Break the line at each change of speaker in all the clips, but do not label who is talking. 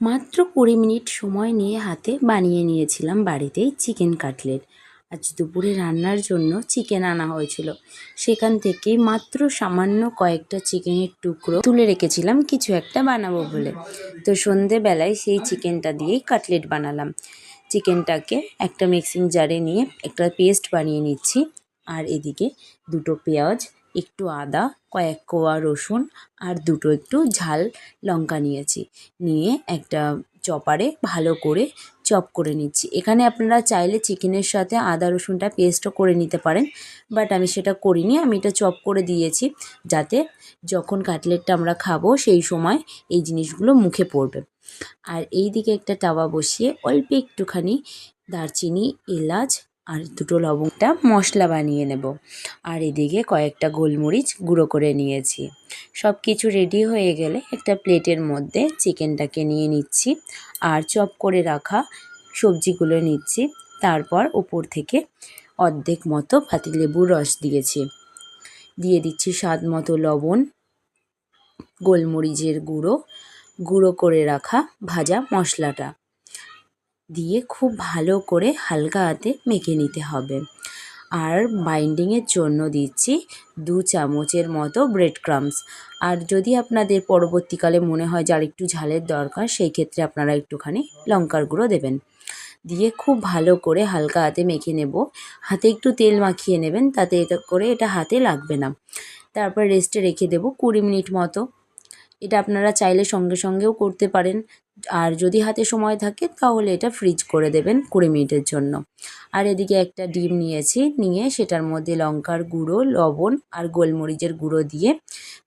মাত্র ২০ মিনিট সময় নিয়ে হাতে বানিয়ে নিয়েছিলাম বাড়িতেই চিকেন কাটলেট। আজ দুপুরে রান্নার জন্য চিকেন আনা হয়েছিল, সেখান থেকেই মাত্র সামান্য কয়েকটা চিকেনের টুকরো তুলে রেখেছিলাম কিছু একটা বানাবো বলে। তো সন্ধেবেলায় সেই চিকেনটা দিয়েই কাটলেট বানালাম। চিকেনটাকে একটা মিক্সিং জারে নিয়ে একটা পেস্ট বানিয়ে নিচ্ছি। আর এদিকে দুটো পেঁয়াজ, একটু আদা, কয়েক কোয়া রসুন আর দুটো একটু ঝাল লঙ্কা নিয়েছি। নিয়ে একটা চপারে ভালো করে চপ করে নিচ্ছি। এখানে আপনারা চাইলে চিকেনের সাথে আদা রসুনটা পেস্টও করে নিতে পারেন, বাট আমি সেটা করিনি। আমি এটা চপ করে দিয়েছি যাতে যখন কাটলেটটা আমরা খাবো সেই সময় এই জিনিসগুলো মুখে পড়বে। আর এই দিকে একটা তাওয়া বসিয়ে অল্প একটুখানি দারচিনি, এলাচ আর দুটো লবঙ্গটা মশলা বানিয়ে নেব। আর এদিকে কয়েকটা গোলমরিচ গুঁড়ো করে নিয়েছি। সব কিছু রেডি হয়ে গেলে একটা প্লেটের মধ্যে চিকেনটাকে নিয়ে নিচ্ছি আর চপ করে রাখা সবজিগুলো নিচ্ছি। তারপর উপর থেকে অর্ধেক মতো পাতিলেবুর রস দিয়েছি। দিয়ে দিচ্ছি স্বাদ মতো লবণ, গোলমরিচের গুঁড়ো করে রাখা ভাজা মশলাটা দিয়ে খুব ভালো করে হালকা হাতে মেখে নিতে হবে। আর বাইন্ডিংয়ের জন্য দিচ্ছি 2 চামচের মতো ব্রেড ক্রাম্বস। আর যদি আপনাদের পরবর্তীকালে মনে হয় যে আরেকটু ঝালের দরকার, সেই ক্ষেত্রে আপনারা একটুখানি লঙ্কার গুঁড়ো দেবেন। দিয়ে খুব ভালো করে হালকা হাতে মেখে নেব। হাতে একটু তেল মাখিয়ে নেবেন, তাতে এটা করে এটা হাতে লাগবে না। তারপর রেস্টে রেখে দেব 20 মিনিট মতো। এটা আপনারা চাইলে সঙ্গে সঙ্গেও করতে পারেন, আর যদি হাতে সময় থাকে তাহলে এটা ফ্রিজ করে দেবেন 20 মিনিটের জন্য। আর এদিকে একটা ডিম নিয়েছি, নিয়ে সেটার মধ্যে লঙ্কার গুঁড়ো, লবণ আর গোলমরিচের গুঁড়ো দিয়ে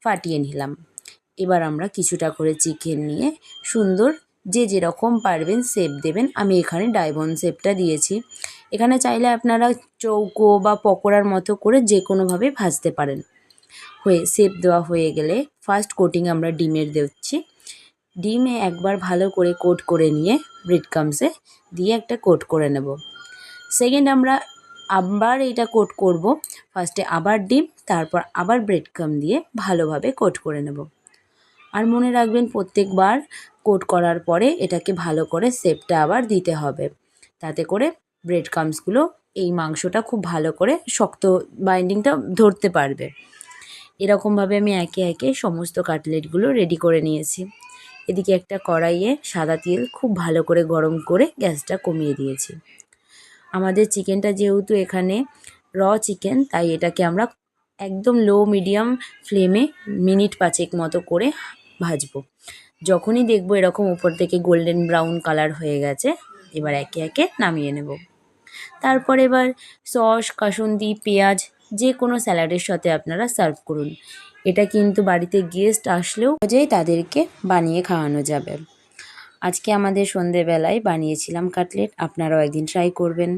ফাটিয়ে নিলাম। এবার আমরা কিছুটা করে চিকেন নিয়ে সুন্দর যে যেরকম পারবেন শেপ দেবেন। আমি এখানে ডায়মন্ড শেপটা দিয়েছি। এখানে চাইলে আপনারা চৌকো বা পকোড়ার মতো করে যে কোনোভাবে ভাজতে পারেন। শেপ দেওয়া হয়ে গেলে ফার্স্ট কোটিং আমরা ডিমের দিচ্ছি। ডিমে একবার ভালো করে কোট করে নিয়ে ব্রেড ক্রাম্বসে দিয়ে একটা কোট করে নেব। সেকেন্ড আমরা আবার এটা কোট করব। ফার্স্টে আবার ডিম, তারপর আবার ব্রেড ক্রাম্ব দিয়ে ভালোভাবে কোট করে নেব। আর মনে রাখবেন প্রত্যেকবার কোট করার পরে এটাকে ভালো করে শেপটা আবার দিতে হবে, তাতে করে ব্রেড ক্রাম্বসগুলো এই মাংসটা খুব ভালো করে শক্ত বাইন্ডিংটা ধরতে পারবে। এরকমভাবে আমি একে একে সমস্ত কাটলেটগুলো রেডি করে নিয়েছি। এদিকে একটা কড়াইয়ে সাদা তেল খুব ভালো করে গরম করে গ্যাসটা কমিয়ে দিয়েছি। আমাদের চিকেনটা যেহেতু এখানে চিকেন, তাই এটাকে আমরা একদম লো মিডিয়াম ফ্লেমে মিনিট 5 মতো করে ভাজবো। যখনই দেখবো এরকম উপর থেকে গোল্ডেন ব্রাউন কালার হয়ে গেছে, এবার একে একে নামিয়ে নেব। তারপর এবার সস, কাসুন্দি, পেঁয়াজ যে কোনো স্যালাডের সাথে আপনারা সার্ভ করুন। এটা কিন্তু বাড়িতে গেস্ট আসলেও যেই তাদেরকে বানিয়ে খাওয়ানো যাবে। আজকে আমাদের সন্ধেবেলায় বানিয়েছিলাম কাটলেট, আপনারাও একদিন ট্রাই করবেন।